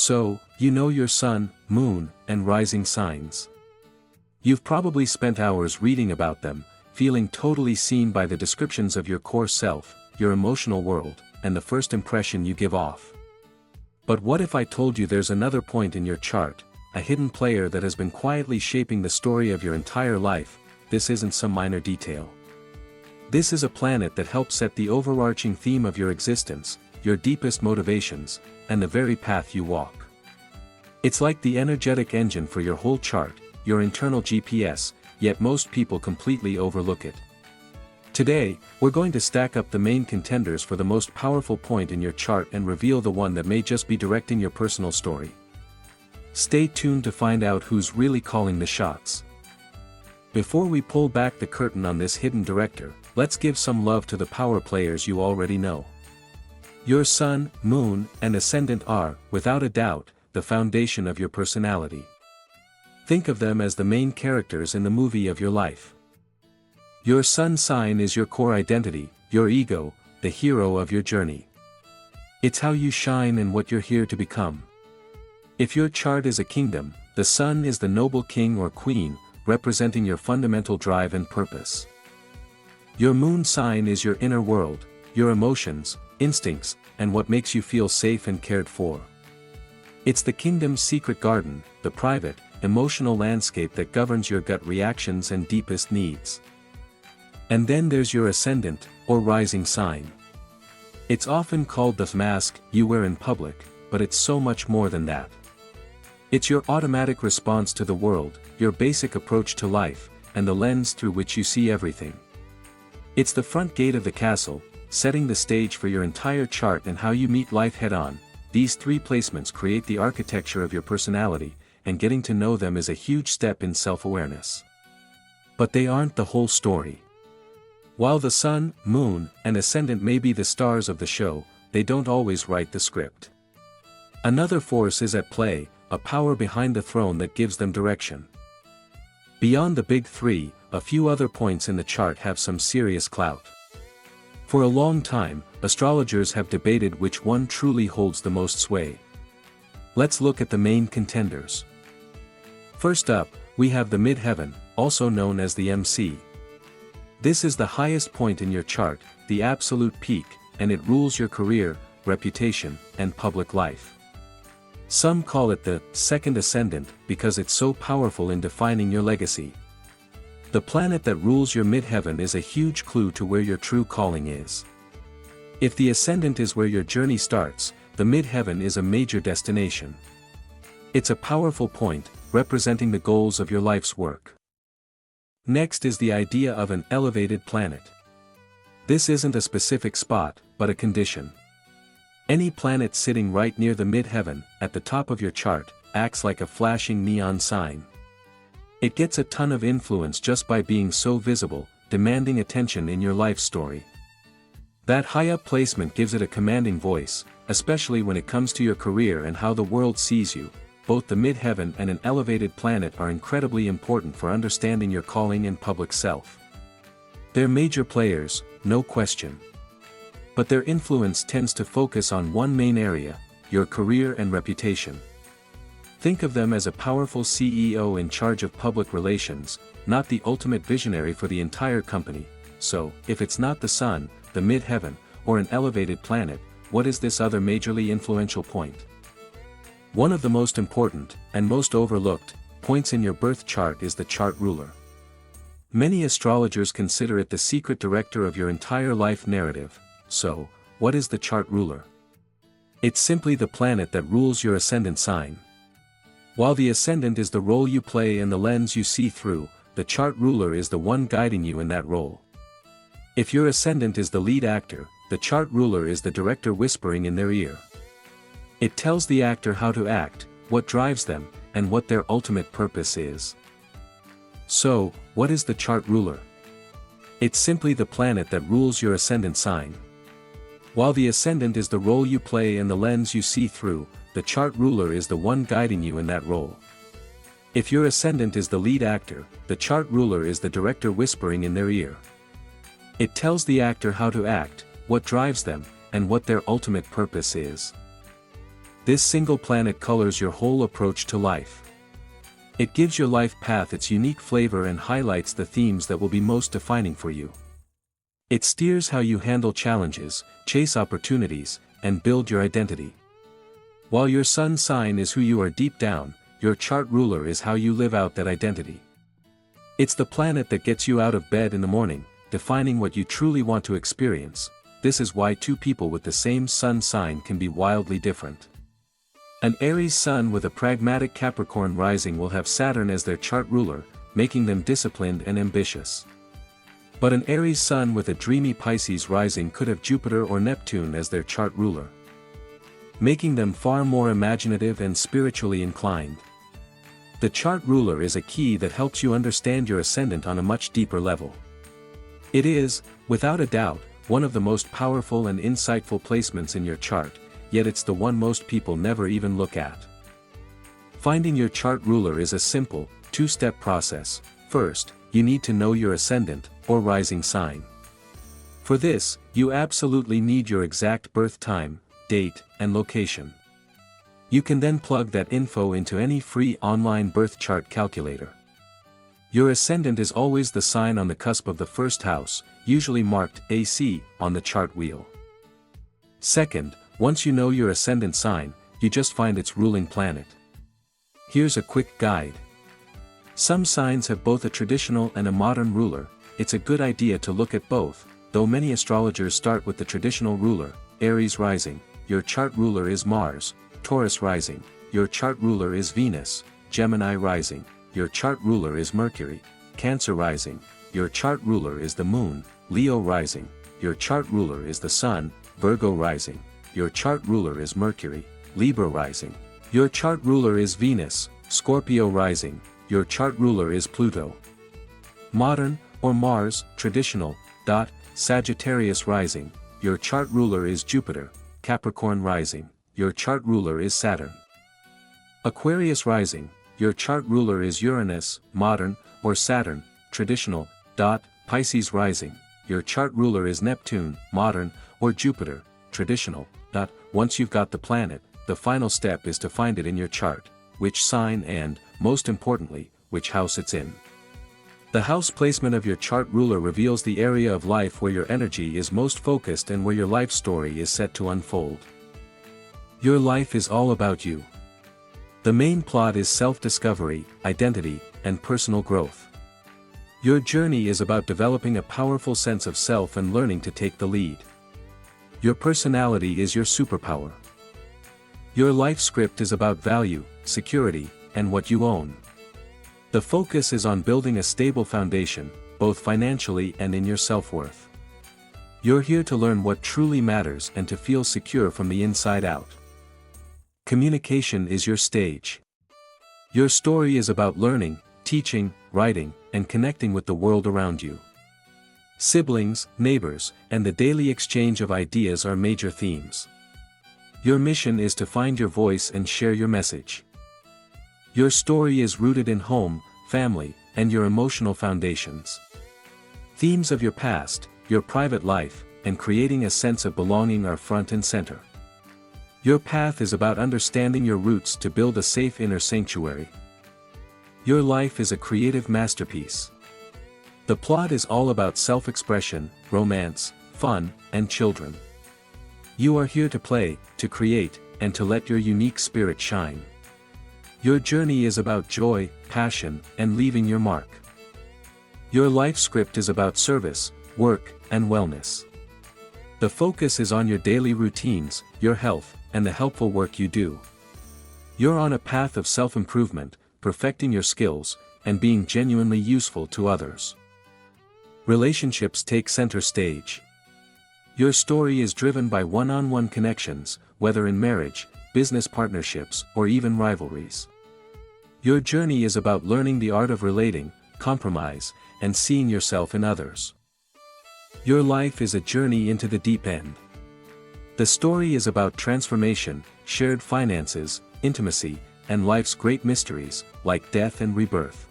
So, you know your sun, moon, and rising signs. You've probably spent hours reading about them, feeling totally seen by the descriptions of your core self, your emotional world, and the first impression you give off. But what if I told you there's another point in your chart, a hidden player that has been quietly shaping the story of your entire life? This isn't some minor detail. This is a planet that helps set the overarching theme of your existence, your deepest motivations, and the very path you walk. It's like the energetic engine for your whole chart, your internal GPS, yet most people completely overlook it. Today, we're going to stack up the main contenders for the most powerful point in your chart and reveal the one that may just be directing your personal story. Stay tuned to find out who's really calling the shots. Before we pull back the curtain on this hidden director, let's give some love to the power players you already know. Your sun, moon, and ascendant are, without a doubt, the foundation of your personality. Think of them as the main characters in the movie of your life. Your sun sign is your core identity, your ego, the hero of your journey. It's how you shine and what you're here to become. If your chart is a kingdom, the sun is the noble king or queen, representing your fundamental drive and purpose. Your moon sign is your inner world, your emotions, instincts, and what makes you feel safe and cared for. It's the kingdom's secret garden, the private, emotional landscape that governs your gut reactions and deepest needs. And then there's your ascendant, or rising sign. It's often called the mask you wear in public, but it's so much more than that. It's your automatic response to the world, your basic approach to life, and the lens through which you see everything. It's the front gate of the castle, setting the stage for your entire chart and how you meet life head-on. These three placements create the architecture of your personality, and getting to know them is a huge step in self-awareness. But they aren't the whole story. While the sun, moon, and ascendant may be the stars of the show, they don't always write the script. Another force is at play, a power behind the throne that gives them direction. Beyond the big three, a few other points in the chart have some serious clout. For a long time, astrologers have debated which one truly holds the most sway. Let's look at the main contenders. First up, we have the midheaven, also known as the MC. This is the highest point in your chart, the absolute peak, and it rules your career, reputation, and public life. Some call it the second ascendant because it's so powerful in defining your legacy. The planet that rules your midheaven is a huge clue to where your true calling is. If the ascendant is where your journey starts, the midheaven is a major destination. It's a powerful point, representing the goals of your life's work. Next is the idea of an elevated planet. This isn't a specific spot, but a condition. Any planet sitting right near the midheaven, at the top of your chart, acts like a flashing neon sign. It gets a ton of influence just by being so visible, demanding attention in your life story. That high-up placement gives it a commanding voice, especially when it comes to your career and how the world sees you. Both the midheaven and an elevated planet are incredibly important for understanding your calling and public self. They're major players, no question. But their influence tends to focus on one main area, your career and reputation. Think of them as a powerful CEO in charge of public relations, not the ultimate visionary for the entire company. So, if it's not the sun, the midheaven, or an elevated planet, what is this other majorly influential point? One of the most important, and most overlooked, points in your birth chart is the chart ruler. Many astrologers consider it the secret director of your entire life narrative. So, what is the chart ruler? It's simply the planet that rules your ascendant sign. While the ascendant is the role you play and the lens you see through, the chart ruler is the one guiding you in that role. If your ascendant is the lead actor, the chart ruler is the director whispering in their ear. It tells the actor how to act, what drives them, and what their ultimate purpose is. So, what is the chart ruler? It's simply the planet that rules your ascendant sign. While the ascendant is the role you play and the lens you see through, the chart ruler is the one guiding you in that role. If your ascendant is the lead actor, the chart ruler is the director whispering in their ear. It tells the actor how to act, what drives them, and what their ultimate purpose is. This single planet colors your whole approach to life. It gives your life path its unique flavor and highlights the themes that will be most defining for you. It steers how you handle challenges, chase opportunities, and build your identity. While your sun sign is who you are deep down, your chart ruler is how you live out that identity. It's the planet that gets you out of bed in the morning, defining what you truly want to experience. This is why two people with the same sun sign can be wildly different. An Aries sun with a pragmatic Capricorn rising will have Saturn as their chart ruler, making them disciplined and ambitious. But an Aries sun with a dreamy Pisces rising could have Jupiter or Neptune as their chart ruler, making them far more imaginative and spiritually inclined. The chart ruler is a key that helps you understand your ascendant on a much deeper level. It is, without a doubt, one of the most powerful and insightful placements in your chart, yet it's the one most people never even look at. Finding your chart ruler is a simple, two-step process. First, you need to know your ascendant, or rising sign. For this, you absolutely need your exact birth time, date, and location. You can then plug that info into any free online birth chart calculator. Your ascendant is always the sign on the cusp of the first house, usually marked AC, on the chart wheel. Second, once you know your ascendant sign, you just find its ruling planet. Here's a quick guide. Some signs have both a traditional and a modern ruler. It's a good idea to look at both, though many astrologers start with the traditional ruler. Aries rising, your chart ruler is Mars. Taurus rising, your chart ruler is Venus. Gemini rising, your chart ruler is Mercury. Cancer rising, your chart ruler is the Moon. Leo rising, your chart ruler is the Sun. Virgo rising, your chart ruler is Mercury. Libra rising, your chart ruler is Venus. Scorpio rising, your chart ruler is Pluto. Modern, or Mars, traditional. Sagittarius rising, your chart ruler is Jupiter. Capricorn rising, your chart ruler is Saturn. Aquarius rising, your chart ruler is Uranus. Modern, or Saturn, traditional. Pisces rising, your chart ruler is Neptune. Modern, or Jupiter, traditional. Once you've got the planet, the final step is to find it in your chart, which sign and, most importantly, which house it's in. The house placement of your chart ruler reveals the area of life where your energy is most focused and where your life story is set to unfold. Your life is all about you. The main plot is self-discovery, identity, and personal growth. Your journey is about developing a powerful sense of self and learning to take the lead. Your personality is your superpower. Your life script is about value, security, and what you own. The focus is on building a stable foundation, both financially and in your self-worth. You're here to learn what truly matters and to feel secure from the inside out. Communication is your stage. Your story is about learning, teaching, writing, and connecting with the world around you. Siblings, neighbors, and the daily exchange of ideas are major themes. Your mission is to find your voice and share your message. Your story is rooted in home, family, and your emotional foundations. Themes of your past, your private life, and creating a sense of belonging are front and center. Your path is about understanding your roots to build a safe inner sanctuary. Your life is a creative masterpiece. The plot is all about self-expression, romance, fun, and children. You are here to play, to create, and to let your unique spirit shine. Your journey is about joy, passion, and leaving your mark. Your life script is about service, work, and wellness. The focus is on your daily routines, your health, and the helpful work you do. You're on a path of self-improvement, perfecting your skills, and being genuinely useful to others. Relationships take center stage. Your story is driven by one-on-one connections, whether in marriage, business partnerships, or even rivalries. Your journey is about learning the art of relating, compromise, and seeing yourself in others. Your life is a journey into the deep end. The story is about transformation, shared finances, intimacy, and life's great mysteries, like death and rebirth.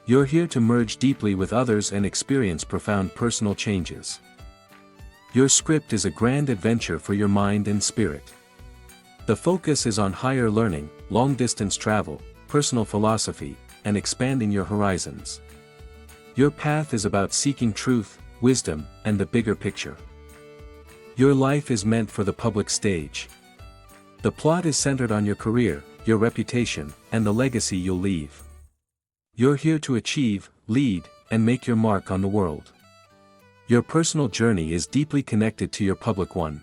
You're here to merge deeply with others and experience profound personal changes. Your script is a grand adventure for your mind and spirit. The focus is on higher learning, long-distance travel, personal philosophy, and expanding your horizons. Your path is about seeking truth, wisdom, and the bigger picture. Your life is meant for the public stage. The plot is centered on your career, your reputation, and the legacy you'll leave. You're here to achieve, lead, and make your mark on the world. Your personal journey is deeply connected to your public one.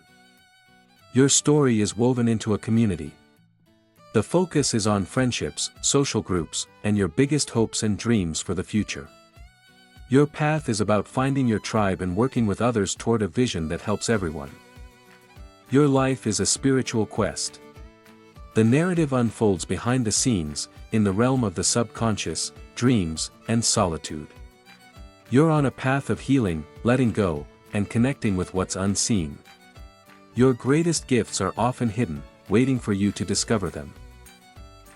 Your story is woven into a community. The focus is on friendships, social groups, and your biggest hopes and dreams for the future. Your path is about finding your tribe and working with others toward a vision that helps everyone. Your life is a spiritual quest. The narrative unfolds behind the scenes, in the realm of the subconscious, dreams, and solitude. You're on a path of healing, letting go, and connecting with what's unseen. Your greatest gifts are often hidden, waiting for you to discover them.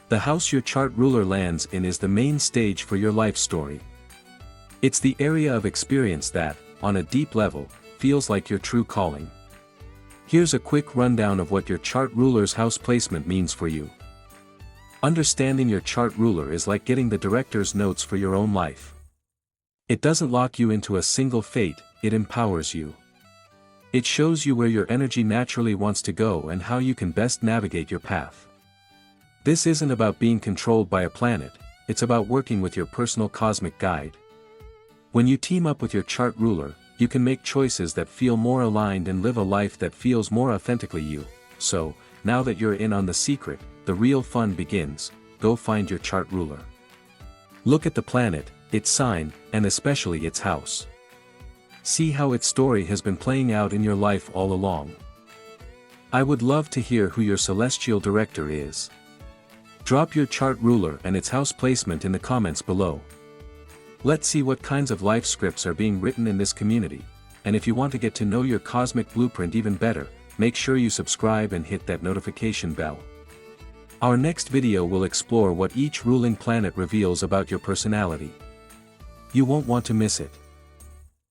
The house your chart ruler lands in is the main stage for your life story. It's the area of experience that, on a deep level, feels like your true calling. Here's a quick rundown of what your chart ruler's house placement means for you. Understanding your chart ruler is like getting the director's notes for your own life. It doesn't lock you into a single fate, it empowers you. It shows you where your energy naturally wants to go and how you can best navigate your path. This isn't about being controlled by a planet, it's about working with your personal cosmic guide. When you team up with your chart ruler, you can make choices that feel more aligned and live a life that feels more authentically you. So, now that you're in on the secret, the real fun begins. Go find your chart ruler. Look at the planet, its sign, and especially its house. See how its story has been playing out in your life all along. I would love to hear who your celestial director is. Drop your chart ruler and its house placement in the comments below. Let's see what kinds of life scripts are being written in this community, and if you want to get to know your cosmic blueprint even better, make sure you subscribe and hit that notification bell. Our next video will explore what each ruling planet reveals about your personality. You won't want to miss it.